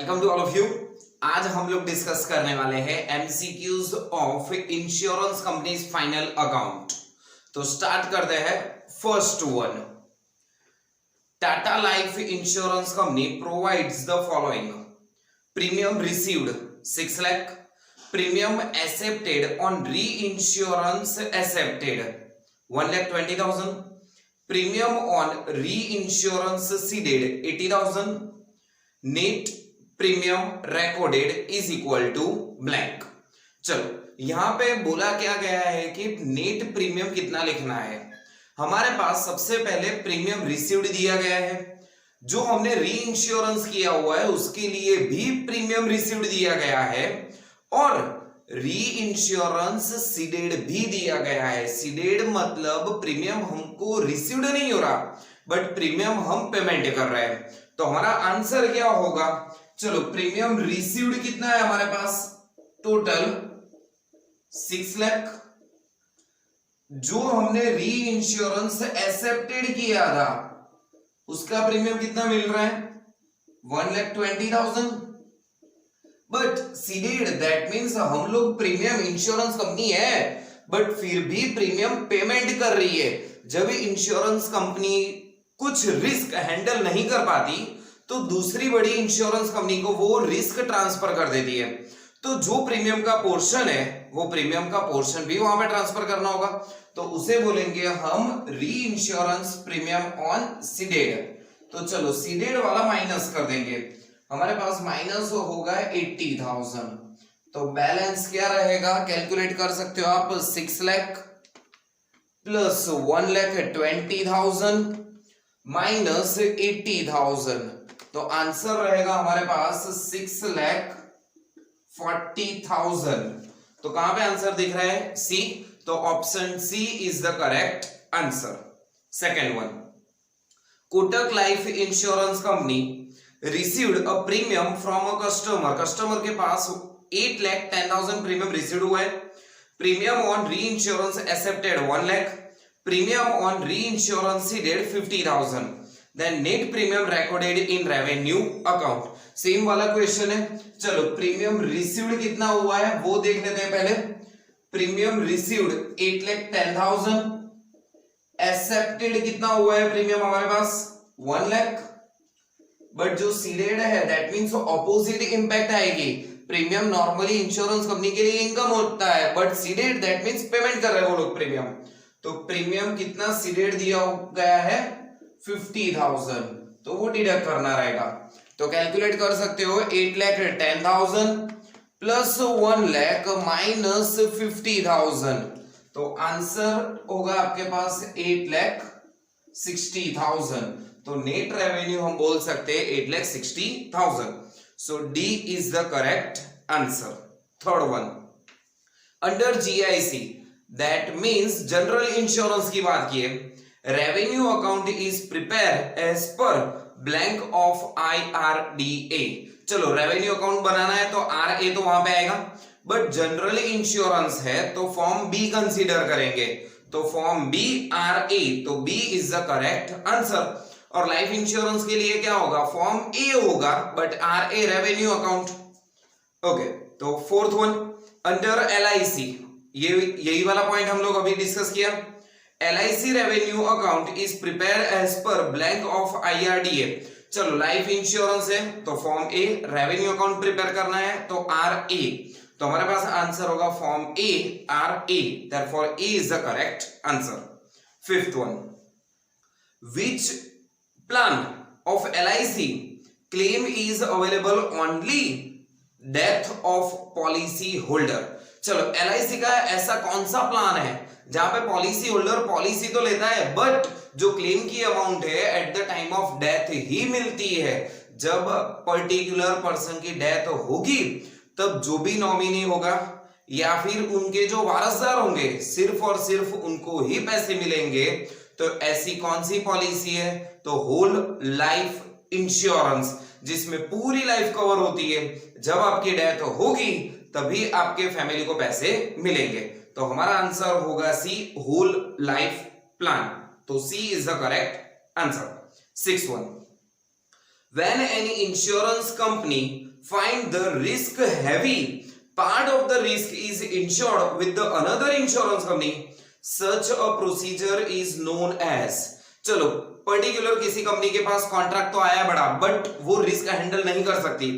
Welcome to all of you. आज हम लोग डिस्कस करने वाले हैं MCQs of insurance companies final account. तो स्टार्ट करते हैं। First one, Tata life insurance company provides the following: premium received 6 lakh, premium accepted on reinsurance accepted 1,20,000, premium on reinsurance ceded 80,000, net premium recorded is equal to blank. चलो यहां पे बोला क्या गया है कि नेट प्रीमियम कितना लिखना है। हमारे पास सबसे पहले प्रीमियम रिसीव्ड दिया गया है, जो हमने री इंश्योरेंस किया हुआ है उसके लिए भी प्रीमियम रिसीव्ड दिया गया है, और री इंश्योरेंस सीडेड भी दिया गया है। सीडेड मतलब प्रीमियम हमको रिसीव्ड नहीं हो रहा बट प्रीमियम हम पेमेंट कर रहे हैं। तो हमारा आंसर क्या होगा? चलो प्रीमियम रिसीव्ड कितना है हमारे पास? टोटल 6 लाख। जो हमने री इंश्योरेंस एक्सेप्टेड किया था उसका प्रीमियम कितना मिल रहा है? 1,20,000। बट सीडेड दैट मींस हम लोग प्रीमियम इंश्योरेंस कंपनी है बट फिर भी प्रीमियम पेमेंट कर रही है। जब इंश्योरेंस कंपनी कुछ रिस्क हैंडल नहीं कर पाती तो दूसरी बड़ी इंश्योरेंस कंपनी को वो रिस्क ट्रांसफर कर देती है। तो जो प्रीमियम का पोर्शन है वो प्रीमियम का पोर्शन भी वहां पे ट्रांसफर करना होगा, तो उसे बोलेंगे हम री इंश्योरेंस प्रीमियम ऑन सीडेड। तो चलो सीडेड वाला माइनस कर देंगे, हमारे पास माइनस होगा 80,000। तो बैलेंस क्या रहेगा? कैलकुलेट कर सकते हो आप। 6 लाख प्लस 1,20,000 माइनस 80,000, तो आंसर रहेगा हमारे पास 6,40,000। तो कहां पे आंसर दिख रहा है? सी। तो option C is the correct answer. Second one, Kotak life insurance company received a premium from a customer. Customer के पास 8,10,000 प्रीमियम रिसीव्ड हुआ है। Premium on reinsurance accepted 1 lakh, premium on reinsurance ceded 50,000, then net premium recorded in revenue account. Same वाला क्वेश्चन है। चलो premium received कितना हुआ है वो देख लेते हैं पहले। प्रीमियम रिसीव्ड 8,10,000, एक्सेप्टेड कितना हुआ है प्रीमियम हमारे पास? 1 लाख। बट जो सीडेड है दैट मींस ऑपोजिट इंपैक्ट आएगी। प्रीमियम नॉर्मली इंश्योरेंस कंपनी के लिए इनकम होता है but seeded that means payment कर रहे हैं वो लोग प्रीमियम। तो प्रीमियम कितना सीडेड दिया गया है? 50,000, तो वो डिडक्ट करना रहेगा। तो कैलकुलेट कर सकते हो 8,10,000 प्लस 1 लाख माइनस 50,000, तो आंसर होगा आपके पास 8,60,000। तो नेट रेवेन्यू हम बोल सकते हैं 8,60,000। So D is the correct answer. Third one, under GIC that means general insurance की बात किए, revenue account is prepare as per blank of IRDA। चलो रेवेन्यू अकाउंट बनाना है तो RA तो वहां पे आएगा, बट जनरल इंश्योरेंस है तो फॉर्म बी कंसीडर करेंगे। तो फॉर्म बी RA, तो B is the correct answer. और लाइफ इंश्योरेंस के लिए क्या होगा? फॉर्म ए होगा but RA revenue account. Okay, तो फोर्थ वन, अंडर LIC, यही वाला पॉइंट हम लोग अभी डिस्कस किया। LIC revenue account is prepare as per blank of IRDA। चलो लाइफ इंश्योरेंस है तो form A, revenue account prepare करना है तो RA। तो हमारे पास आंसर होगा form A RA, therefore A is the correct answer. Fifth one, which plan of LIC claim is available only death of policy holder? चलो LIC का ऐसा कौन सा प्लान है जहां पे पॉलिसी होल्डर पॉलिसी तो लेता है बट जो क्लेम की अमाउंट है at the time of death ही मिलती है। जब पर्टिकुलर पर्सन की डेथ होगी तब जो भी नॉमिनी होगा या फिर उनके जो वारसदार होंगे सिर्फ और सिर्फ उनको ही पैसे मिलेंगे। तो ऐसी कौन सी पॉलिसी है? तो होल लाइफ इंश्योरेंस, जिसमें पूरी लाइफ कवर होती है। जब आपकी डेथ होगी तभी आपके फैमिली को पैसे मिलेंगे। तो हमारा आंसर होगा सी, होल लाइफ प्लान। तो C is the correct answer. 6th one, when any insurance company find the risk heavy part of the risk is insured with the another insurance company, such a procedure is known as। चलो particular किसी company के पास contract तो आया बड़ा, but वो risk handle नहीं कर सकती,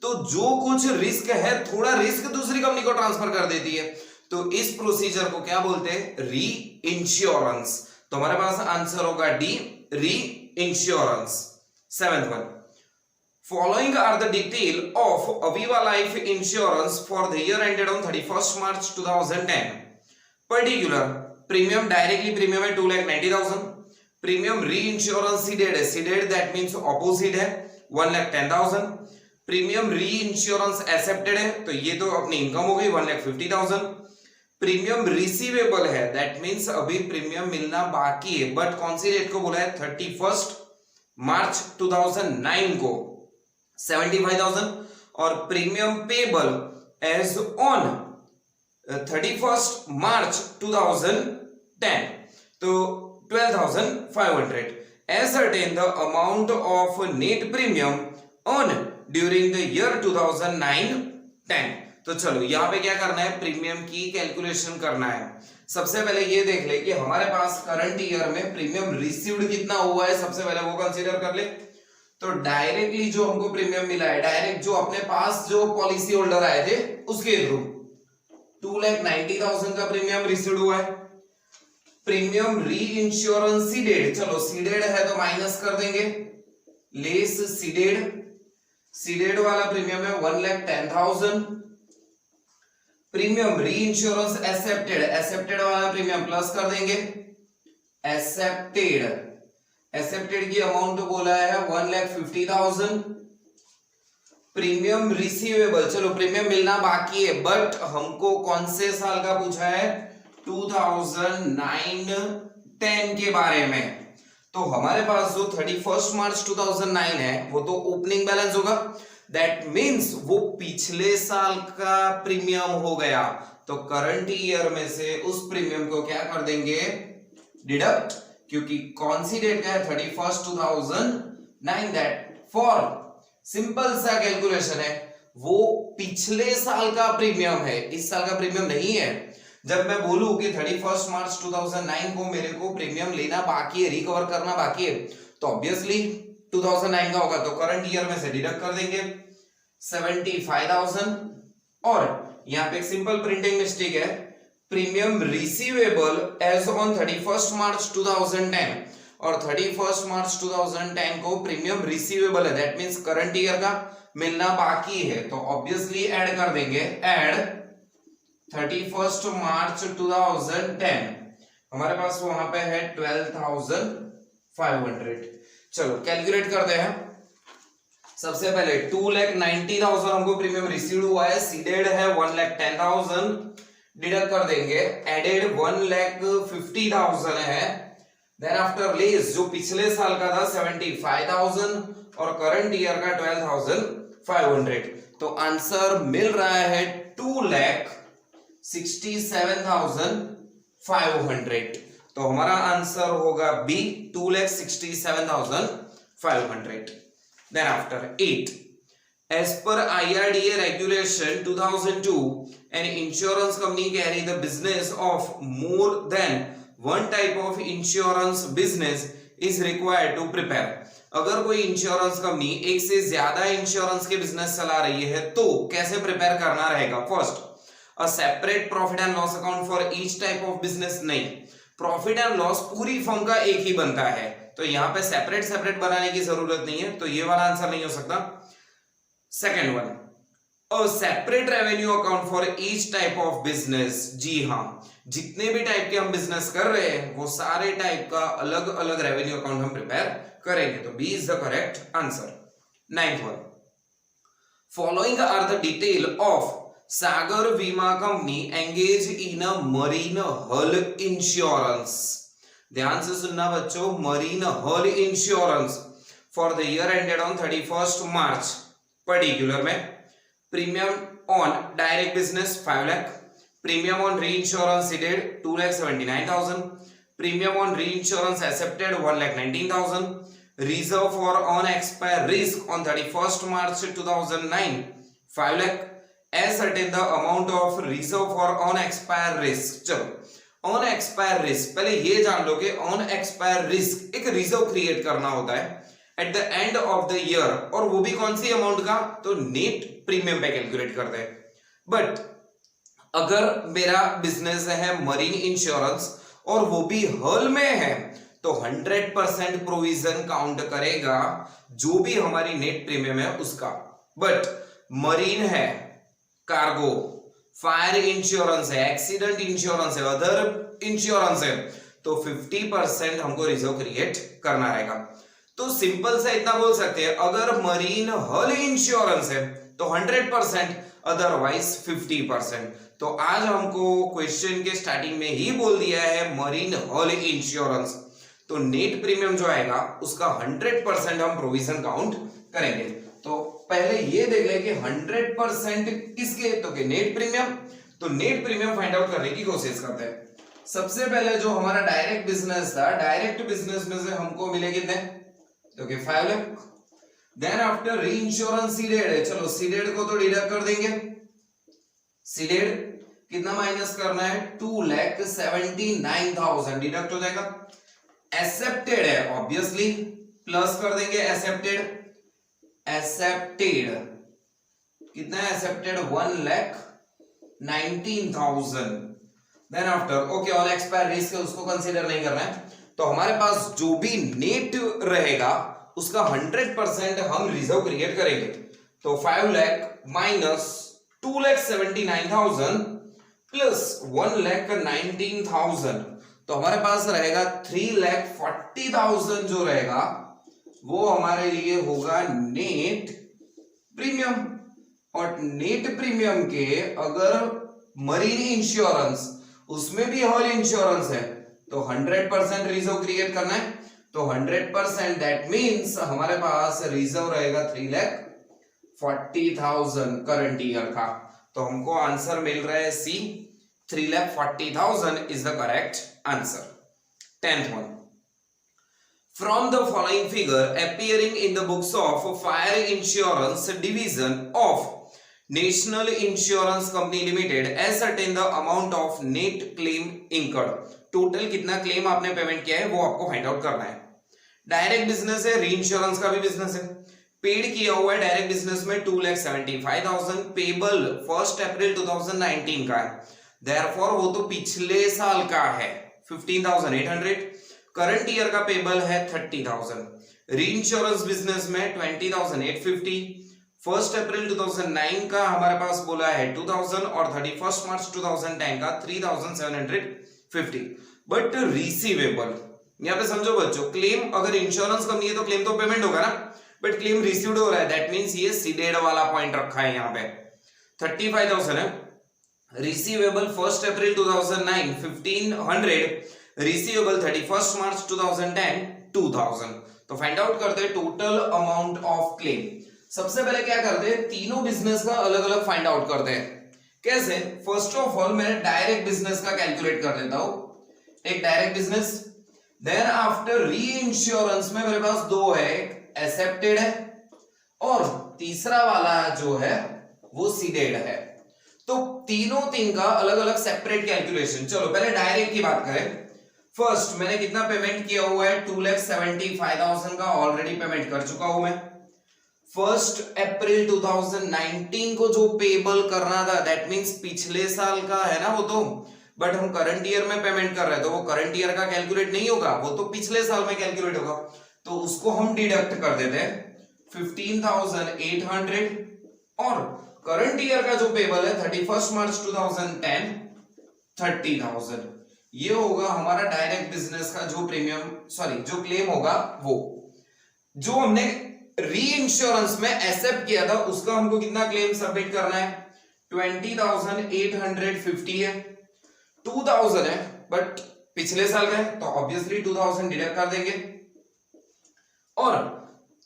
तो जो कुछ रिस्क है थोड़ा रिस्क दूसरी कंपनी को ट्रांसफर कर देती है, तो इस प्रोसीजर को क्या बोलते हैं? री इंश्योरेंस। तो हमारे पास आंसर होगा डी, री insurance. 7th one, following are the detail of Aviva Life Insurance for the year ended on 31st March 2010। Particular premium, directly premium है 2,90,000, प्रीमियम री इंश्योरेंस सीडेड है, सीडेड दैट मींस ऑपोजिट है 1,10,000, premium री insurance accepted है, तो ये तो अपनी इनकम हो गई 1,50,000, प्रीमियम रिसीवेबल है दैट मींस अभी प्रीमियम मिलना बाकी है, बट कौन सी डेट को बोला है? 31st मार्च 2009 को 75,000, और premium payable as on 31st March 2010 तो 12,500। ascertain the amount of net premium earned during the year 2009-10। तो चलो यहाँ पे क्या करना है? प्रीमियम की कैलकुलेशन करना है। सबसे पहले ये देख ले कि हमारे पास करंट ईयर में प्रीमियम रिसीव्ड कितना हुआ है, सबसे पहले वो कंसीडर कर ले। तो डायरेक्टली जो हमको प्रीमियम मिला है, डायरेक्ट जो अपने पास जो पॉलिसी होल्डर आए थे उसके थ्रू 2,90,000 का प्रीमियम रिसीव्ड हुआ है। प्रीमियम री इंश्योरेंस सीडेड, चलो सीडेड है तो माइनस कर देंगे, लेस सीडेड, सीडेड वाला प्रीमियम है 1,10,000। प्रीमियम री इंश्योरेंस एक्सेप्टेड, एक्सेप्टेड वाला प्रीमियम प्लस कर देंगे, एक्सेप्टेड, एक्सेप्टेड की अमाउंट तो बोला है 1,50,000। प्रीमियम रिसीवेबल, चलो प्रीमियम मिलना बाकी है, बट हमको कौन से साल का पूछा है? 2009-10 के बारे में। तो हमारे पास जो 31st मार्च 2009 है वो तो ओपनिंग बैलेंस होगा, दैट मींस वो पिछले साल का प्रीमियम हो गया, तो करंट ईयर में से उस प्रीमियम को क्या कर देंगे? डिडक्ट, क्योंकि कौन सी डेट का है? 31st 2009, दैट फॉर सिंपल सा कैलकुलेशन है, वो पिछले साल का प्रीमियम है, इस साल का प्रीमियम नहीं है। जब मैं बोलूं कि 31st मार्च 2009 को मेरे को प्रीमियम लेना बाकी है, रिकवर करना बाकी है, तो ऑब्वियसली 2009 का होगा, तो करंट ईयर में से डिडक्ट कर देंगे 75,000। और यहाँ पे एक सिंपल प्रिंटिंग मिस्टेक है, premium receivable as on 31st March 2010 और 31st मार्च 2010 को प्रीमियम रिसीवेबल है, दैट मींस करंट ईयर का मिलना बाकी है, तो ऑब्वियसली ऐड कर देंगे, ऐड 31st मार्च 2010, हमारे पास वहां पे है 12,500। चलो कैलकुलेट करते हैं। सबसे पहले 2,90,000 हमको प्रीमियम रिसीव्ड हुआ है, सीडेड है 1,10,000, डिडक्ट कर देंगे, एडेड 1,50,000 है, देन आफ्टर लेस जो पिछले साल का था 75,000 और करंट ईयर का 12,500, तो आंसर मिल रहा है 2,67,500। तो हमारा आंसर होगा B, 2,67,500। Then after 8, as per IRDA regulation 2002, an insurance company carry the business of more than one type of insurance business is required to prepare। अगर कोई इंश्योरेंस कंपनी एक से ज्यादा इंश्योरेंस के बिजनेस चला रही है तो कैसे प्रिपेयर करना रहेगा? First, a separate profit and loss account for each type of business. नहीं, प्रॉफिट एंड लॉस पूरी फर्म का एक ही बनता है, तो यहाँ पे सेपरेट सेपरेट बनाने की जरूरत नहीं है, तो ये वाला आंसर नहीं हो सकता। Second one, a separate revenue account for each type of business. जी हाँ, जितने भी टाइप के हम बिजनेस कर रहे हैं वो सारे टाइप का अलग अलग रेवेन्यू अकाउंट हम प्रिपेयर करेंगे, तो B is the correct answer. 9th one, following are the detail of Sagar Bima company engage in a marine hull insurance. ध्यान से सुनना बच्चों, marine hull insurance for the year ended on 31st March. Particular में premium on direct business 5 lakh, premium on reinsurance ceded 2,79,000, premium on reinsurance accepted 1,19,000, reserve for on expire risk on 31st March 2009 5 lakh ascertain the amount of reserve for on expire risk। चलो on expire risk, पहले ये जान लो कि on expire risk एक reserve create करना होता है at the end of the year, और वो भी कौन सी अमाउंट का, तो नेट प्रीमियम पे कैलकुलेट करते हैं। बट अगर मेरा बिजनेस है मरीन इंश्योरेंस और वो भी हल में है, तो 100% प्रोविजन काउंट करेगा जो भी हमारी नेट प्रीमियम है उसका। बट मरीन है, कार्गो, फायर इंश्योरेंस है, एक्सीडेंट इंश्योरेंस है, अदर इंश्योरेंस है, तो 50% हमको रिजर्व क्रिएट करना रहेगा। तो सिंपल से इतना बोल सकते हैं, अगर मरीन हल इंश्योरेंस है तो 100%, अदरवाइज 50%। तो आज हमको क्वेश्चन के स्टार्टिंग में ही बोल दिया है मरीन हल इंश्योरेंस, तो नेट प्रीमियम जो आएगा उसका 100% हम प्रोविजन काउंट करेंगे। तो पहले ये देख ले कि 100% किसके, तो के नेट प्रीमियम। तो नेट प्रीमियम फाइंड आउट करने की कोशिश करते हैं। सबसे पहले जो हमारा डायरेक्ट बिजनेस था, डायरेक्ट बिजनेस में से हमको मिले कितने, तो के 5 लाख। देन आफ्टर री इंश्योरेंस सीडेड है, चलो सीडेड को तो डिडक्ट कर देंगे। सीडेड कितना माइनस करना है, 2,79,000 डिडक्ट हो जाएगा। एक्सेप्टेड है ऑब्वियसली, प्लस कर देंगे एक्सेप्टेड। एक्सेप्टेड कितना है, accepted 1,19,000। Then after okay all expire risk है उसको कंसीडर नहीं करना है, तो हमारे पास जो भी नेट रहेगा उसका 100% हम रिजर्व क्रिएट करेंगे। तो 5 लाख माइनस 2,79,000 प्लस 1,19,000, तो हमारे पास रहेगा 3,40,000 जो रहेगा वो हमारे लिए होगा नेट प्रीमियम। और नेट प्रीमियम के अगर मरीन इंश्योरेंस उसमें भी हॉल इंश्योरेंस है तो 100% रिजर्व क्रिएट करना है, तो 100% दैट मींस हमारे पास रिजर्व रहेगा 3,40,000 करंट ईयर का। तो हमको आंसर मिल रहा है सी, 3,40,000 is the correct answer. 10th one, from the following figure appearing in the books of fire insurance division of National Insurance Company Limited, ascertain the amount of net claim incurred। Total कितना claim आपने payment किया है वो आपको find out करना है। Direct business है, री इंश्योरेंस का भी बिजनेस है, पेड किया हुआ है डायरेक्ट बिजनेस में 2,75,000, पेबल 1 अप्रैल 2019 का है, देयरफॉर वो तो पिछले साल का है 15,800। करंट ईयर का पेबल है 30,000। री इंश्योरेंस बिजनेस में 20,850। 1 अप्रैल 2009 का हमारे पास बोला है 2,000 और 31 मार्च 2010 का 3,750। बट रिसीवेबल यहाँ पे समझो बच्चों, क्लेम अगर इंश्योरेंस कंपनी है तो क्लेम तो पेमेंट होगा ना, बट क्लेम रिसीव्ड हो रहा है, दैट मींस ये सीडेड वाला पॉइंट रखा है यहाँ पे। 35,000 है रिसीवेबल 1 अप्रैल 2009 1,500, रिसीवेबल 31 मार्च 2010 2,000। तो फाइंड आउट करते हैं टोटल अमाउंट ऑफ क्लेम। सबसे पहले क्या करते हैं, तीनों बिजनेस का अलग अलग फाइंड आउट करते हैं। कैसे, फर्स्ट ऑफ ऑल मैं डायरेक्ट बिजनेस का कैलकुलेट कर देता हूं, एक डायरेक्ट बिजनेस। देन आफ्टर री इंश्योरेंस में मेरे पास दो है, एक एक्सेप्टेड है और तीसरा वाला जो है वो सीडेड है। तो तीनों तीन का अलग अलग सेपरेट कैलकुलेशन। चलो पहले डायरेक्ट की बात करें। फर्स्ट मैंने कितना पेमेंट किया हुआ है, 2,75,000 का ऑलरेडी पेमेंट कर चुका हूं मैं। 1 अप्रैल 2019 को जो पेबल करना था, दैट मींस पिछले साल का है ना वो तो, बट हम करंट ईयर में पेमेंट कर रहे हैं तो वो करंट ईयर का कैलकुलेट नहीं होगा, वो तो पिछले साल में कैलकुलेट होगा, तो उसको हम डिडक्ट कर देते हैं 15,800। और करंट ईयर का जो पेबल है 31 मार्च 2010 30,000। ये होगा हमारा डायरेक्ट बिजनेस का जो प्रीमियम जो क्लेम होगा। वो जो हमने री इंश्योरेंस में एक्सेप्ट किया था उसका हमको कितना क्लेम सबमिट करना है, 20,850 है। 2,000 है बट पिछले साल का है तो ऑब्वियसली 2,000 डिडक्ट कर देंगे। और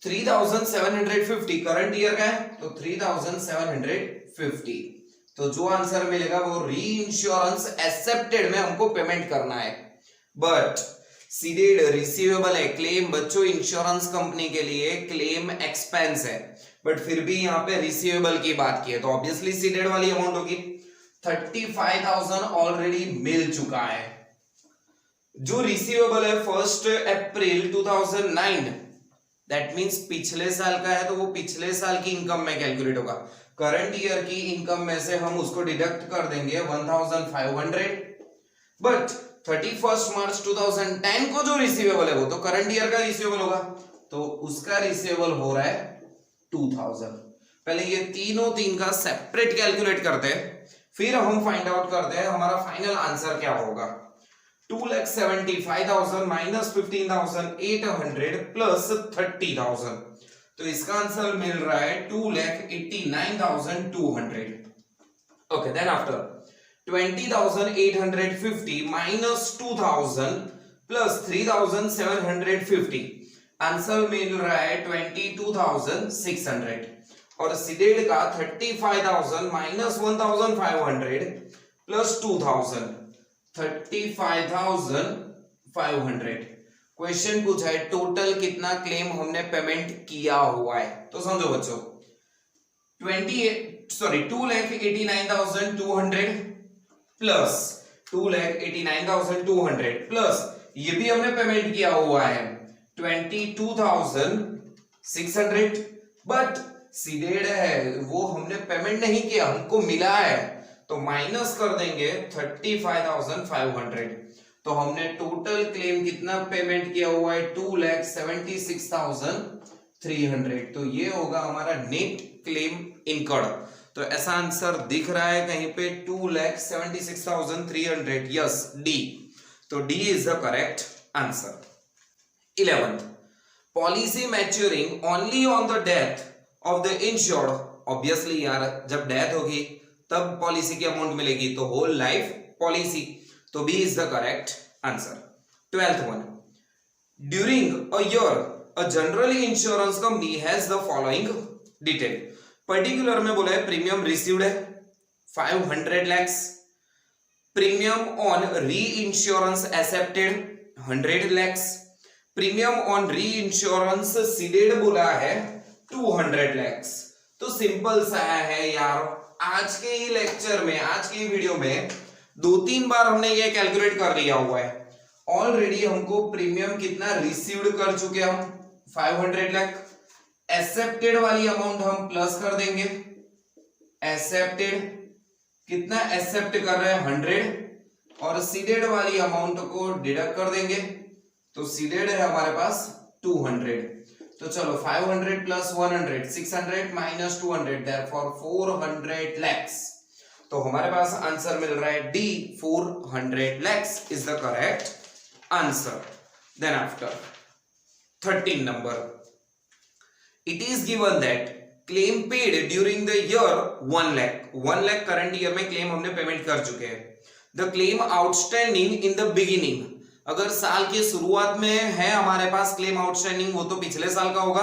3,750 करंट ईयर का है तो 3,750। तो जो आंसर मिलेगा वो री इंश्योरेंस एक्सेप्टेड में हमको पेमेंट करना है। बट सीडेड रिसीवेबल है, क्लेम बच्चों इंश्योरेंस कंपनी के लिए क्लेम एक्सपेंस है, बट फिर भी यहाँ पे रिसीवेबल की बात की है तो ऑब्वियसली सीडेड वाली अमाउंट होगी। 35,000 ऑलरेडी मिल चुका है। जो रिसीवेबल है 1 अप्रैल 2009, दैट मींस पिछले साल का है तो वो पिछले साल की इनकम में कैलकुलेट होगा। करंट ईयर की इनकम में से हम उसको डिडक्ट कर देंगे 1500, बट 31 मार्च 2010 को जो रिसीवेबल है वो तो करंट ईयर का रिसीवेबल होगा, तो उसका रिसीवेबल हो रहा है 2000। पहले ये तीनों तीन का सेपरेट कैलकुलेट करते हैं, फिर हम फाइंड आउट करते हैं हमारा फाइनल आंसर क्या होगा। 2,75,000 माइनस 15,800 प्लस 30,000, तो इसका आंसर मिल रहा है 2,89,200। Okay, then after 20,850 minus 2,000 plus 3,750, answer मिल रहा है 22,600। और सीडेड का 35,000 माइनस 1,500 प्लस 2,000, 35,500। क्वेश्चन पूछा है टोटल कितना क्लेम हमने पेमेंट किया हुआ है, तो समझो बच्चों 2,89,200 प्लस 2,89,200 प्लस ये भी हमने पेमेंट किया हुआ है 22,600, बट सीडेड है वो हमने पेमेंट नहीं किया, हमको मिला है, तो माइनस कर देंगे 35,500। तो हमने टोटल क्लेम कितना पेमेंट किया हुआ है 2,76,300, तो ये होगा हमारा नेट क्लेम इनकर्ड। तो ऐसा आंसर दिख रहा है कहीं पे 2,76,300, यस डी, तो D is the correct answer. 11th, policy maturing only on the death of the insured, obviously यार जब डेथ होगी तब पॉलिसी की अमाउंट मिलेगी, तो होल लाइफ पॉलिसी, तो B is the correct answer. 12th one, during a year a general insurance company has the following detail. Particular में बोला है प्रीमियम रिसीव्ड है 500 lakhs, premium on reinsurance accepted 100 lakhs, premium on reinsurance ceded बोला है 200 lakhs। तो simple सा है यार, आज के ही लेक्चर में, आज के ही वीडियो में 2-3 बार हमने ये कैलकुलेट कर लिया हुआ है। ऑलरेडी हमको प्रीमियम कितना रिसीव्ड कर चुके हम 500 लाख, एक्सेप्टेड वाली अमाउंट हम प्लस कर देंगे, एक्सेप्टेड कितना एक्सेप्ट कर रहे हैं 100, और सीडेड वाली अमाउंट को डिडक्ट कर देंगे, तो सीडेड है हमारे पास 200। तो चलो 500 प्लस 100 600 माइनस 200 देयरफॉर 400 lakhs, तो हमारे पास आंसर मिल रहा है D 400 lakhs is the correct answer. Then after 13 number, it is given that claim paid during the year 1 lakh, 1 lakh current year में क्लेम हमने पेमेंट कर चुके हैं। The claim outstanding in the beginning, अगर साल की शुरुआत में है हमारे पास क्लेम आउटस्टैंडिंग, वो तो पिछले साल का होगा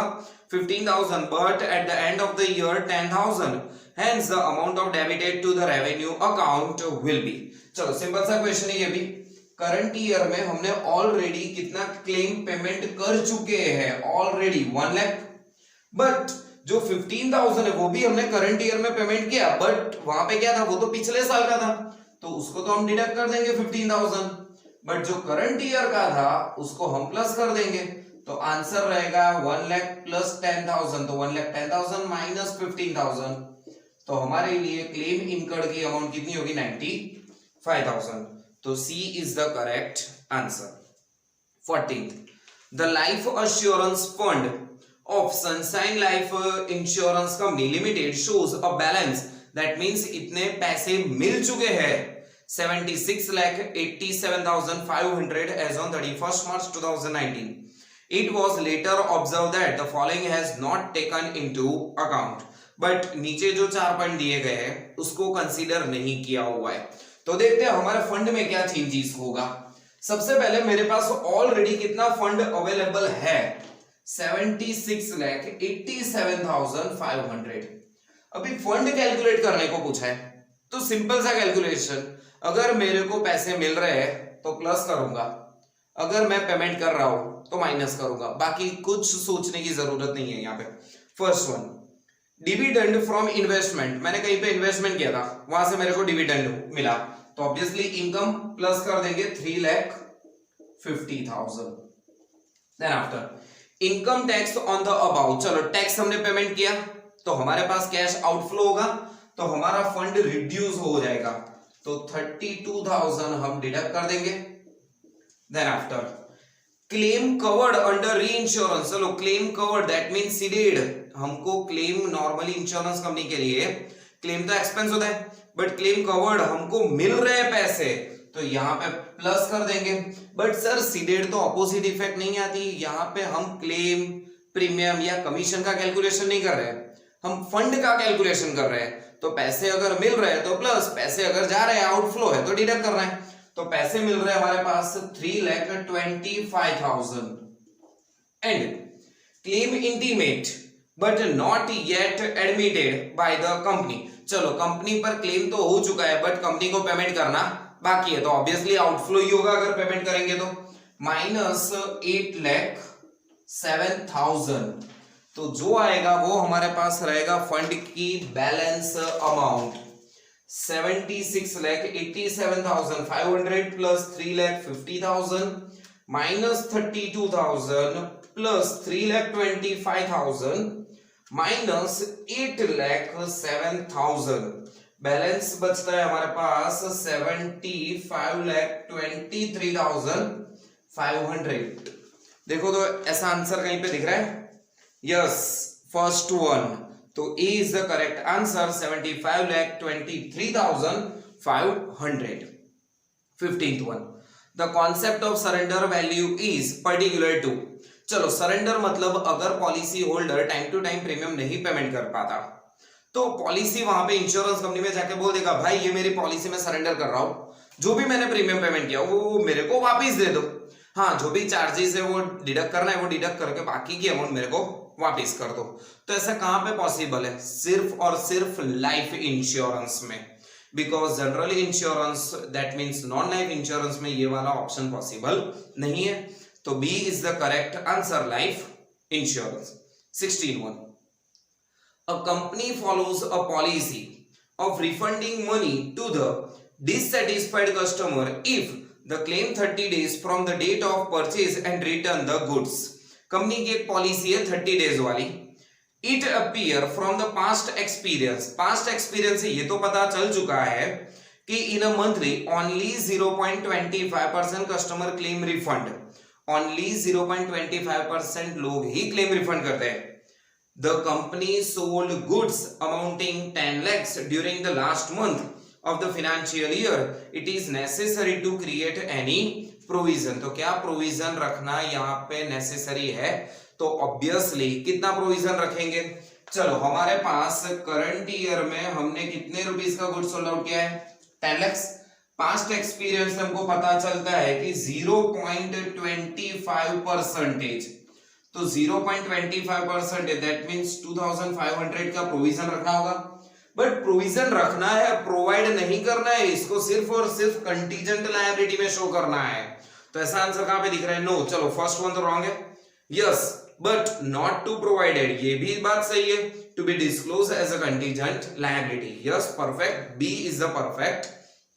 15,000, but at the end of the year 10,000, hence the amount of debited to the revenue account will be। चलो सिंपल सा क्वेश्चन है ये भी। करंट ईयर में हमने ऑलरेडी कितना क्लेम पेमेंट कर चुके हैं, ऑलरेडी 1 लाख, बट जो 15,000 है वो भी हमने करंट ईयर में पेमेंट किया, बट वहां पे क्या था, वो तो पिछले साल का था, तो उसको तो हम डिडक्ट कर देंगे 15,000, बट जो करंट ईयर का था उसको हम प्लस कर देंगे, तो आंसर रहेगा 1 लाख प्लस 10,000, तो 1,10,000 माइनस 15,000, तो हमारे लिए क्लेम इनकर्ड की अमाउंट कितनी होगी 95,000, तो C is the correct answer. 14th, the life assurance fund of Sunshine Life insurance Company Limited shows a balance, that means इतने पैसे मिल चुके हैं 76,87,500 as on 31st March 2019. It was later observed that the following has not taken into account. But नीचे जो 4 point दिए गए हैं उसको कंसीडर नहीं किया हुआ है, तो देखते हैं हमारे फंड में क्या चेंजेस होगा। सबसे पहले मेरे पास ऑलरेडी कितना फंड अवेलेबल है 76,87,500। अभी फंड कैलकुलेट करने को पूछा है, तो सिंपल सा कैलकुलेशन, अगर मेरे को पैसे मिल रहे हैं तो प्लस करूंगा, अगर मैं पेमेंट कर रहा हूं तो माइनस करूंगा, बाकी कुछ सोचने की जरूरत नहीं है यहाँ पे। First one, dividend from investment, मैंने कहीं पे इन्वेस्टमेंट किया था, वहां से मेरे को डिविडेंड मिला, तो ऑब्वियसली इनकम प्लस कर देंगे 3,50,000। Then after income tax on the about, चलो टैक्स हमने पेमेंट किया तो हमारे पास कैश आउटफ्लो होगा, तो हमारा फंड रिड्यूस हो जाएगा, तो 32,000 हम डिडक्ट कर देंगे। Then after claim covered under reinsurance, चलो claim covered that mean ceded, हमको क्लेम नॉर्मली इंश्योरेंस कंपनी के लिए क्लेम तो एक्सपेंस होता है, बट क्लेम कवर्ड हमको मिल रहे हैं पैसे, तो यहाँ पे प्लस कर देंगे। बट सर सीडेड तो ऑपोजिट इफेक्ट नहीं आती, यहाँ पे हम क्लेम प्रीमियम या कमीशन का कैलकुलेशन नहीं कर रहे हैं, हम फंड का कैलकुलेशन कर रहे हैं, तो पैसे अगर मिल रहे हैं तो प्लस, पैसे अगर जा रहे हैं आउटफ्लो है तो डिडक्ट कर रहे हैं, तो पैसे मिल रहे हैं हमारे पास 3,25,000 and claim intimate but not yet admitted by the company, चलो कंपनी पर क्लेम तो हो चुका है बट कंपनी को पेमेंट करना बाकी है, तो ऑब्वियसली आउटफ्लो ही होगा अगर पेमेंट करेंगे तो, माइनस 8,07,000, तो जो आएगा वो हमारे पास रहेगा फंड की balance amount 76,87,500 plus 3,50,000 minus 32,000 plus 3,25,000 minus 8,07,000, balance बचता है हमारे पास 75,23,500। देखो तो ऐसा आंसर कहीं पे दिख रहा है, यस फर्स्ट वन, तो A is the correct answer 75,23,500। 15th one, the concept of surrender value is particular to, चलो सरेंडर मतलब अगर policy holder time to time premium नहीं पेमेंट कर पाता तो पॉलिसी वहां पे इंश्योरेंस कंपनी में जाके बोल देगा भाई ये मेरी पॉलिसी में सरेंडर कर रहा हूं, जो भी मैंने प्रीमियम पेमेंट किया वो मेरे को वापस दे दो, हाँ जो भी चार्जेस है वो डिडक्ट करना है वो डिडक्ट करके बाकी की अमाउंट मेरे को वापस कर दो। तो ऐसा कहां पे पॉसिबल है, सिर्फ और सिर्फ लाइफ इंश्योरेंस में, because general insurance that means non life insurance में ये वाला ऑप्शन पॉसिबल नहीं है, तो B is the correct answer life insurance. 16 one, a company follows a policy of refunding money to the dissatisfied customer if the claim 30 days from the date of purchase and return the goods, company की एक policy है 30 days वाली, it appear from the past experience, past experience से ये तो पता चल चुका है कि in a monthly only 0.25% customer claim refund, only 0.25% लोग ही क्लेम रिफंड करते हैं। The company sold goods amounting 10 lakhs during the last month of the financial year. It is necessary to create any provision. तो क्या provision रखना यहाँ पे necessary है, तो ऑब्वियसली कितना प्रोविजन रखेंगे, चलो हमारे पास करंट ईयर में हमने कितने रुपीस का गुड्स सोल्ड आउट किया है 10 lakhs, पास्ट एक्सपीरियंस से हमको पता चलता है कि 0.25%, तो 0.25% दैट मींस 2,500 का प्रोविजन रखना होगा, बट प्रोविजन रखना है प्रोवाइड नहीं करना है, इसको सिर्फ और सिर्फ कंटीजेंट लायबिलिटी में शो करना है, तो ऐसा आंसर कहां पे दिख रहा है, नो, चलो फर्स्ट वन तो रॉन्ग है, yes but not to provided, ये भी बात सही है, to be disclose as a contingent liability, yes perfect, B is the perfect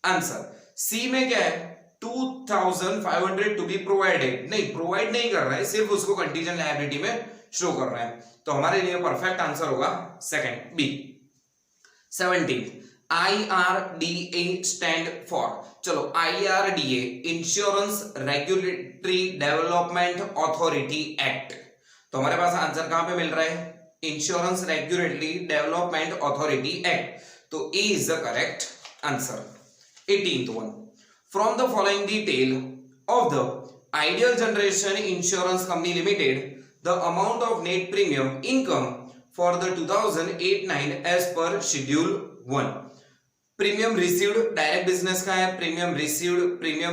answer. C में क्या है 2,500 टू बी प्रोवाइडेड, नहीं प्रोवाइड नहीं कर रहा है, सिर्फ उसको कंटीजेंट लायबिलिटी में शो कर रहा है, तो हमारे लिए परफेक्ट आंसर होगा second B. 17 IRDA stand for, चलो IRDA insurance regulatory development authority act, तो हमारे पास आंसर कहां पे मिल रहा है, insurance regulatory development authority act, तो A is the correct answer. 18th one, from the following detail of the Ideal Generation Insurance Company Limited, the amount of net premium income for the 2008-9 as per Schedule 1. Premium received direct business का है, premium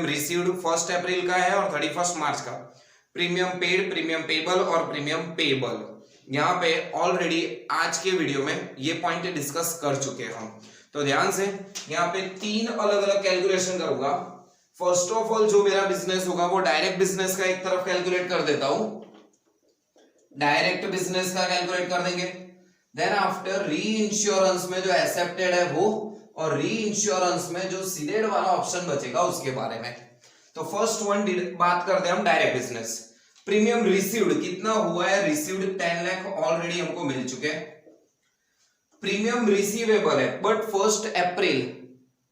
received 1 अप्रैल का है और 31 मार्च का, premium paid, premium payable और premium payable, यहाँ पे already आज के वीडियो में ये पॉइंट डिस्कस कर चुके हैं हम, तो ध्यान से यहाँ पे 3 अलग अलग कैलकुलेशन करूंगा। फर्स्ट ऑफ ऑल जो मेरा बिजनेस होगा वो डायरेक्ट बिजनेस का एक तरफ कैलकुलेट कर देता हूं, डायरेक्ट बिजनेस का कैलकुलेट कर देंगे, देन आफ्टर री इंश्योरेंस में जो एक्सेप्टेड है वो, और री इंश्योरेंस में जो सीडेड वाला ऑप्शन बचेगा उसके बारे में। तो फर्स्ट वन बात करते हैं हम डायरेक्ट बिजनेस। प्रीमियम रिसीव्ड कितना हुआ है? रिसीव्ड 10 लाख ऑलरेडी हमको मिल चुके हैं। प्रीमियम रिसीवेबल है but 1 April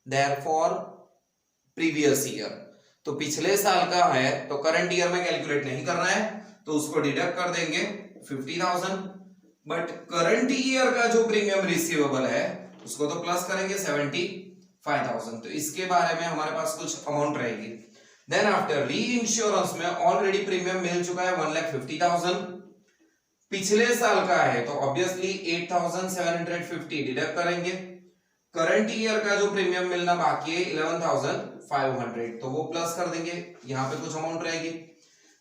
therefore previous year, तो पिछले साल का है तो करंट ईयर में कैलकुलेट नहीं करना है, तो उसको डिडक्ट कर देंगे 50,000। बट करंट ईयर का जो प्रीमियम रिसीवेबल है उसको तो प्लस करेंगे 75,000, तो इसके बारे में हमारे पास कुछ अमाउंट रहेगी। देन आफ्टर री इंश्योरेंस में ऑलरेडी प्रीमियम मिल चुका है 1,50,000, पिछले साल का है तो ऑब्वियसली 8,750 डिडक्ट करेंगे। करंट ईयर का जो प्रीमियम मिलना बाकी है 11,500, तो वो प्लस कर देंगे, यहाँ पे कुछ अमाउंट रहेगी।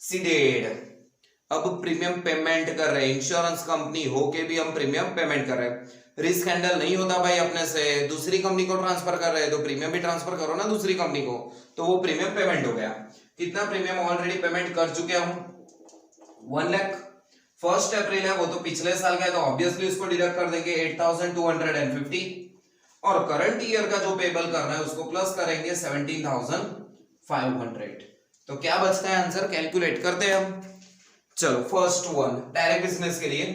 सीडेड, अब प्रीमियम पेमेंट कर रहे हैं, इंश्योरेंस कंपनी होके भी हम प्रीमियम पेमेंट कर रहे हैं। रिस्क हैंडल नहीं होता भाई अपने से, दूसरी कंपनी को ट्रांसफर कर रहे हैं तो प्रीमियम भी ट्रांसफर करो ना दूसरी कंपनी को, तो वो प्रीमियम पेमेंट हो गया। कितना प्रीमियम ऑलरेडी पेमेंट कर चुके हम? 1 लाख। 1 अप्रैल है वो तो पिछले साल का है तो ऑब्वियसली उसको डिडक्ट कर देंगे 8,250, और करंट ईयर का जो पेबल करना है उसको प्लस करेंगे 17,500। तो क्या बचता है आंसर? कैलकुलेट करते हैं हम। चलो फर्स्ट वन डायरेक्ट बिजनेस के लिए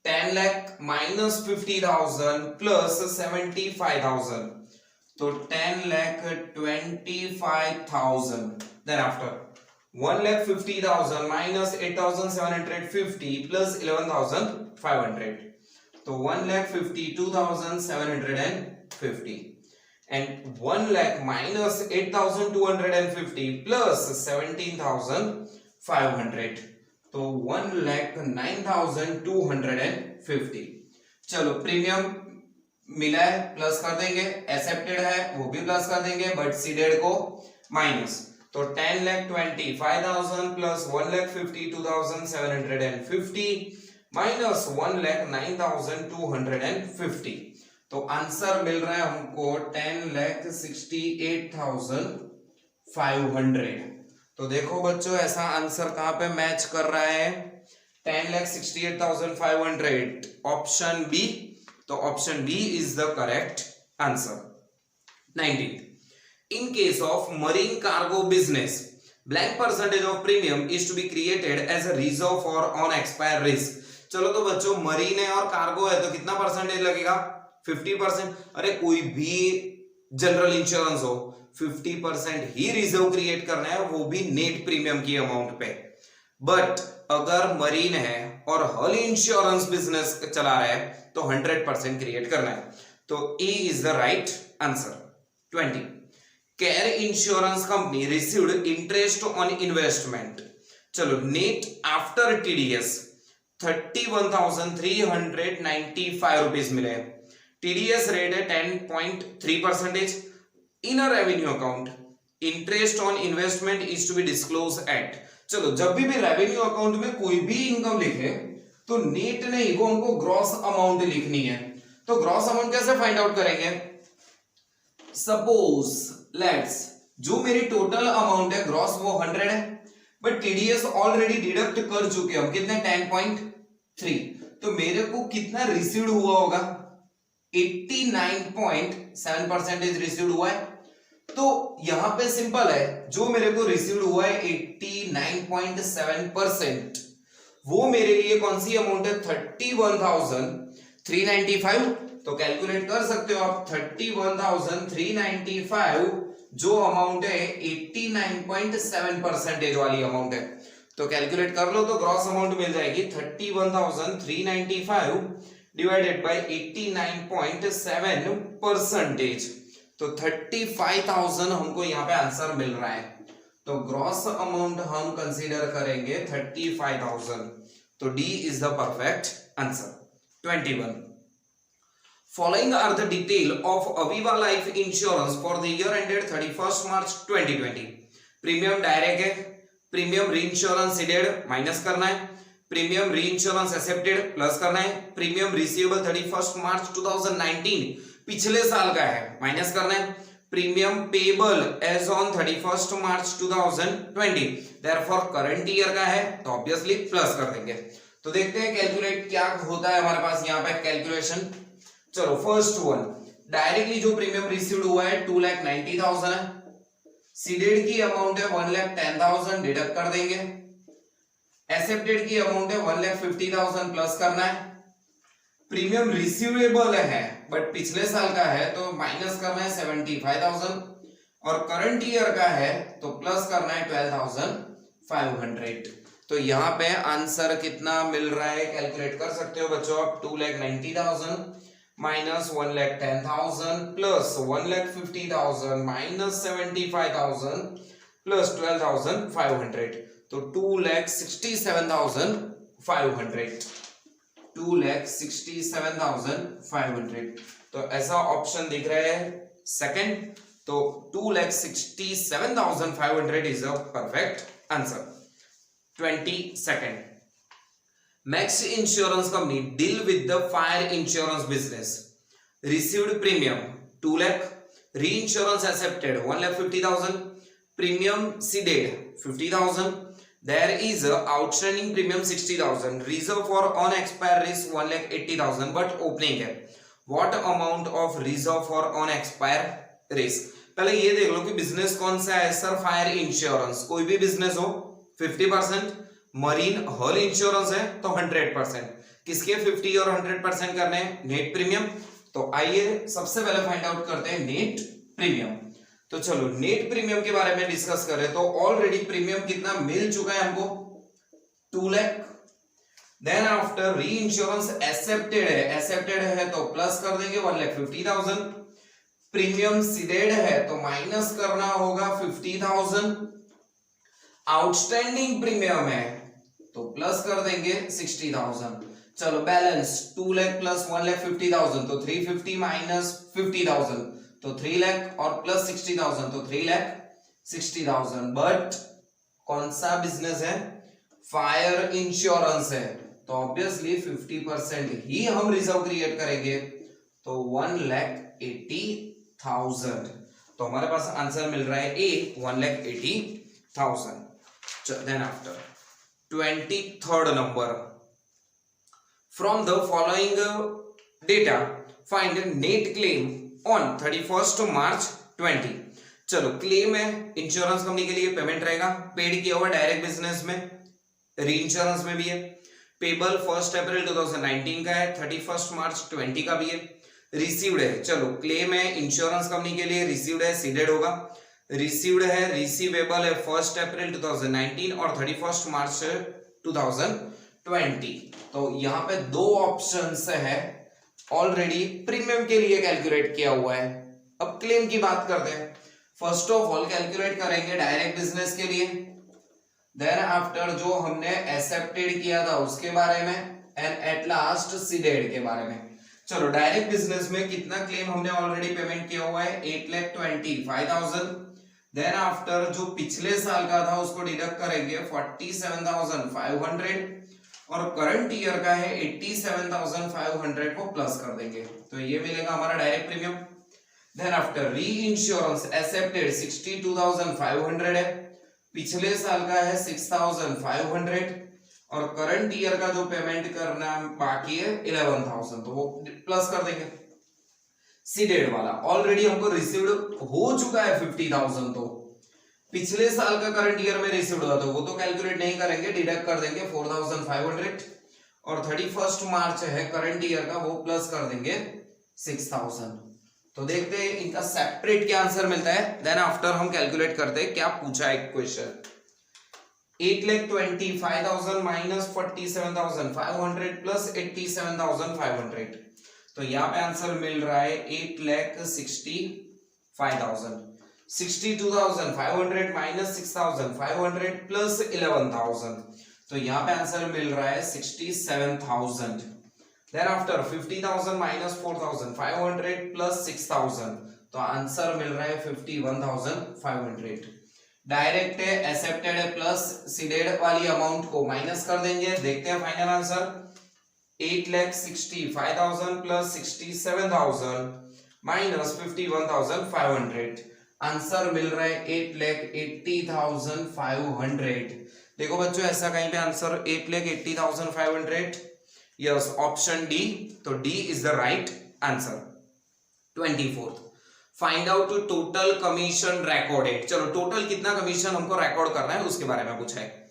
10 लाख माइनस 50,000 प्लस 75,000, तो 10,25,000। देन आफ्टर 1,50,000 माइनस 8,750 प्लस 11,500, तो 1,52,750, and 1 lakh minus 8,250 plus 17,500, तो 1,09,250। चलो प्रीमियम मिला है प्लस कर देंगे, एक्सेप्टेड है वो भी प्लस कर देंगे, बट सीडेड को माइनस, तो 10,25,000 प्लस 1,52,750 माइनस 1,09,250, तो आंसर मिल रहा है हमको 10,68,500। तो देखो बच्चों ऐसा आंसर कहां पे मैच कर रहा है? 10,68,500 ऑप्शन बी, तो option B is the correct answer. 19th, in case of marine cargo business, blank percentage of premium is to be created as a reserve for on expire risk। चलो तो बच्चों marine है और cargo है तो कितना percentage लगेगा? 50%। अरे कोई भी जनरल इंश्योरेंस हो 50% ही रिजर्व क्रिएट करना है, वो भी नेट प्रीमियम की अमाउंट पे। बट अगर मरीन है और हल इंश्योरेंस बिजनेस चला रहा है तो 100% क्रिएट करना है, तो A is the right answer. 20, Care Insurance company received interest on investment. चलो नेट आफ्टर टीडीएस 31,395 रुपीज मिले। टीडीएस रेट है 10.3%। In a revenue account interest on investment is to be disclose at. चलो जब भी revenue account में कोई भी income लिखे तो नेट नहीं, वो हमको ग्रॉस अमाउंट लिखनी है। तो ग्रॉस अमाउंट कैसे फाइंड आउट करेंगे? सपोज लेट्स जो मेरी टोटल अमाउंट है ग्रॉस वो 100 है, बट टीडीएस ऑलरेडी डिडक्ट कर चुके हम कितने? 10.3, तो मेरे को कितना रिसीव्ड हुआ होगा? 89.7% रिसीव्ड हुआ है। तो यहां पे सिंपल है, जो मेरे को रिसीव्ड हुआ है 89.7%, वो मेरे लिए कौन सी अमाउंट है? 31,395। तो कैलकुलेट कर सकते हो आप, 31,395 जो अमाउंट है 89.7% वाली अमाउंट है, तो कैलकुलेट कर लो तो ग्रॉस अमाउंट मिल जाएगी 31,395 डिवाइडेड बाय 89.7%, तो 35,000 हमको यहाँ पे आंसर मिल रहा है। तो ग्रॉस अमाउंट हम कंसीडर करेंगे 35,000, तो D is the perfect answer. 21, following are the detail of Aviva Life Insurance for the year ended 31st March 2020। Premium direct है, प्रीमियम रीइंश्योरेंस सीडेड माइनस करना है, प्रीमियम रीइंश्योरेंस एक्सेप्टेड प्लस करना है, premium receivable 31st मार्च 2019 पिछले साल का है minus करना है, premium payable as on 31st March 2020 therefore current year का है तो ऑब्वियसली प्लस कर देंगे। तो देखते हैं कैलकुलेट क्या होता है हमारे पास यहाँ पे कैलकुलेशन। चलो फर्स्ट वन, डायरेक्टली जो प्रीमियम रिसीव्ड हुआ है 2,90,000 है, सीडेड की अमाउंट है 1,10,000, डिडक्ट कर देंगे। एक्सेप्टेड की अमाउंट है 1,50,000 प्लस करना है। प्रीमियम रिसीवेबल है बट पिछले साल का है तो माइनस करना है 75,000, और करंट ईयर का है तो प्लस करना है 12,500। तो यहाँ पे आंसर कितना मिल रहा है कैलकुलेट कर सकते हो बच्चों आप। 2,90,000 माइनस 1,10,000 प्लस 1,50,000 माइनस 75,000 प्लस 12,500, तो 2,67,500, 2,67,500। तो ऐसा ऑप्शन दिख रहा है सेकंड, तो 2,67,500 is a perfect answer. 22nd, Max Insurance Company deal with the fire insurance business. Received premium 2 lakh, reinsurance accepted 1,50,000, premium ceded 50,000. There is a outstanding premium 60,000. Reserve for unexpired risk 1,80,000 but opening है. What amount of reserve for unexpired risk? पहले ये देख लो कि business कौन सा है sir. Fire insurance, कोई भी बिजनेस हो 50%, मरीन हल इंश्योरेंस है तो 100%। किसके 50 और 100% करने हैं? Net premium. तो आइए सबसे पहले फाइंड आउट करते हैं नेट प्रीमियम। तो चलो नेट प्रीमियम के बारे में डिस्कस करें तो ऑलरेडी प्रीमियम कितना मिल चुका है हमको 2 लाख। देन आफ्टर री इंश्योरेंस एक्सेप्टेड है तो प्लस कर देंगे 1,50,000। प्रीमियम सीडेड है तो माइनस करना होगा 50,000। आउटस्टैंडिंग प्रीमियम है तो प्लस कर देंगे 60,000। चलो बैलेंस 2 लाख प्लस 1,50,000 तो 350 माइनस 50,000 तो 3 लाख और प्लस 60,000 तो 3,60,000। बट कौन सा बिजनेस है? फायर इंश्योरेंस है तो ऑब्वियसली 50% ही हम रिजर्व क्रिएट करेंगे तो 1,80,000। तो हमारे पास आंसर मिल रहा है ए 1,80,000। Then after 23rd number, from the following data find net claim on 31st March 20। चलो क्लेम है इंश्योरेंस कंपनी के लिए, पेमेंट रहेगा पेड किया हुआ डायरेक्ट बिजनेस में, री इंश्योरेंस में भी है। पेबल 1 अप्रैल 2019 का है, 31 मार्च 20 का भी है। रिसीव्ड है, चलो क्लेम है इंश्योरेंस कंपनी के लिए, रिसीव्ड है सीडेड होगा। रिसीव्ड है रिसीवेबल है 1 अप्रैल 2019 और 31 मार्च 2020। तो यहाँ पे दो ऑप्शंस है ऑलरेडी प्रीमियम के लिए कैलकुलेट किया हुआ है। अब क्लेम की बात करते हैं। फर्स्ट ऑफ ऑल कैलकुलेट करेंगे डायरेक्ट बिजनेस के लिए, देन आफ्टर जो हमने एक्सेप्टेड किया था उसके बारे में, एंड एट लास्ट सीडेड के बारे में। चलो डायरेक्ट बिजनेस में कितना क्लेम हमने ऑलरेडी पेमेंट किया हुआ है 8,25,000। देन आफ्टर जो पिछले साल का था उसको डिडक्ट करेंगे 47,500 और करंट ईयर का है 87,500 को प्लस कर देंगे तो ये मिलेगा हमारा डायरेक्ट प्रीमियम। देन आफ्टर री इंश्योरेंस एक्सेप्टेड 62,500 है, पिछले साल का है 6,500 और करंट ईयर का जो पेमेंट करना बाकी है 11,000 तो वो प्लस कर देंगे। सीडेड वाला ऑलरेडी हमको रिसीव्ड हो चुका है 50,000 तो पिछले साल का करंट ईयर में रिसीव्ड हुआ तो वो तो कैलकुलेट नहीं करेंगे, डिडक्ट कर देंगे 4,500 और 31 मार्च है करंट ईयर का वो प्लस कर देंगे 6,000। तो देखते हैं इनका सेपरेट क्या आंसर मिलता है। देन आफ्टर हम कैलकुलेट करते हैं क्या पूछा है क्वेश्चन। 8,25,000 माइनस 47,500 प्लस 87,500 तो यहाँ पे आंसर मिल रहा है 8,65,000। 62,500 माइनस 6,500 प्लस 11,000 तो यहाँ पे आंसर मिल रहा है 67,000। देन आफ्टर 50,000 माइनस 4,500 प्लस 6,000 तो आंसर मिल रहा है 51,500। डायरेक्ट है एक्सेप्टेड है प्लस सीडेड वाली अमाउंट को माइनस कर देंगे, देखते हैं final answer 8,65,000 plus 67,000 minus 51,500 answer मिल रहा है 8,80,500। देखो बच्चों ऐसा कहीं पे आंसर 8,80,500, यस ऑप्शन डी, तो D is the right answer. 24th, find out total commission recorded. चलो टोटल कितना कमीशन हमको रिकॉर्ड करना है उसके बारे में पूछा है।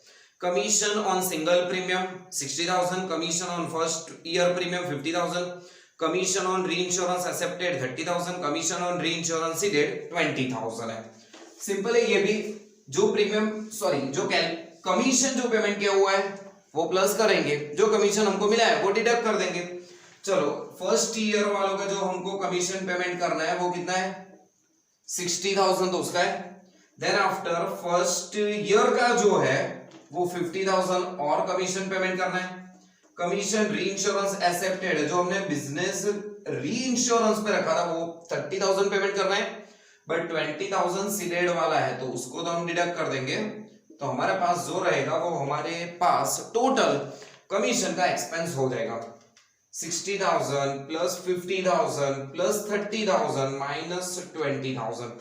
Commission on single premium 60,000, commission on first year premium 50,000, commission on reinsurance accepted 30,000, commission on reinsurance seeded 20,000 है। सिंपल है ये भी, जो प्रीमियम जो कमीशन जो पेमेंट किया हुआ है वो प्लस करेंगे, जो कमीशन हमको मिला है वो डिडक्ट कर देंगे। चलो फर्स्ट ईयर वालों का जो हमको कमीशन पेमेंट करना है वो कितना है 60,000, तो उसका है। देन आफ्टर फर्स्ट ईयर का जो है वो 50,000 और कमीशन पेमेंट करना है। कमीशन री इंश्योरेंस एक्सेप्टेड है, जो हमने बिजनेस री इंश्योरेंस पे रखा था वो 30,000 पेमेंट करना है, बट 20,000 सीडेड वाला है तो उसको तो हम डिडक्ट कर देंगे। तो हमारे पास जो रहेगा वो हमारे पास टोटल कमीशन का एक्सपेंस हो जाएगा 60,000 प्लस 50,000 प्लस 30,000 माइनस 20,000,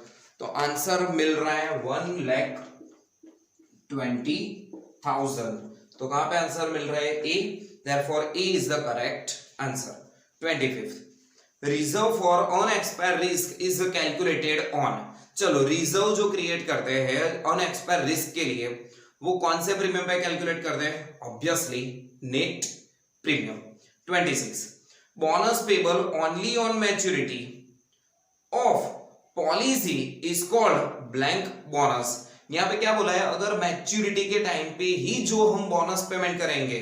तो आंसर मिल रहा है 1,20,000। तो कहां पे आंसर मिल रहा है ए, therefore A is the correct answer। 25th, reserve for unexpired risk is calculated on. चलो रिजर्व जो क्रिएट करते हैं अनएक्सपायर्ड रिस्क के लिए वो कौन से प्रीमियम पे कैलकुलेट करते हैं, obviously net premium. 26, bonus payable only on maturity of policy is called blank bonus. यहां पे क्या बोला है, अगर मैच्योरिटी के टाइम पे ही जो हम बोनस पेमेंट करेंगे,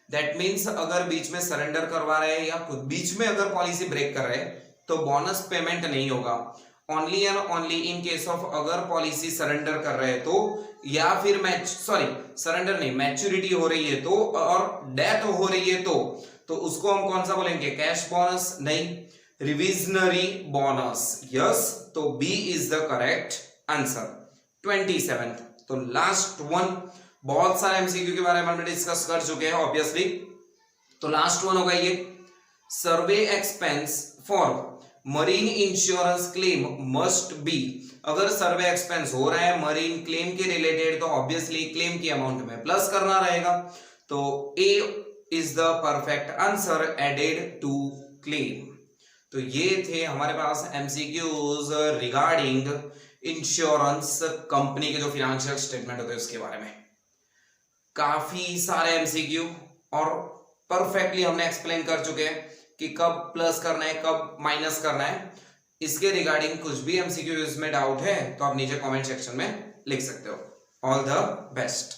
दैट मीन्स अगर बीच में सरेंडर करवा रहे हैं या खुद बीच में अगर पॉलिसी ब्रेक कर रहे हैं तो बोनस पेमेंट नहीं होगा। Only and only in case of अगर पॉलिसी सरेंडर कर रहे हैं तो, या फिर सरेंडर नहीं, मैच्योरिटी हो रही है तो और डेथ हो रही है तो उसको हम कौन सा बोलेंगे, कैश बोनस नहीं, रिविजनरी बोनस। यस, तो B is the correct answer. 27, तो लास्ट वन, बहुत सारे एमसीक्यू के बारे में हमने डिस्कस कर चुके हैं ऑब्वियसली, तो लास्ट वन होगा ये, survey expense for marine insurance claim must be. अगर सर्वे एक्सपेंस हो रहा है मरीन क्लेम के रिलेटेड तो ऑब्वियसली क्लेम की अमाउंट में प्लस करना रहेगा, तो A is the perfect answer added to claim. तो ये थे हमारे पास एमसीक्यूज रिगार्डिंग इंश्योरेंस कंपनी के जो फाइनेंशियल स्टेटमेंट होते हैं उसके बारे में। काफी सारे एमसीक्यू और परफेक्टली हमने एक्सप्लेन कर चुके हैं कि कब प्लस करना है कब माइनस करना है। इसके रिगार्डिंग कुछ भी एमसीक्यू में डाउट है तो आप नीचे कमेंट सेक्शन में लिख सकते हो। All the best.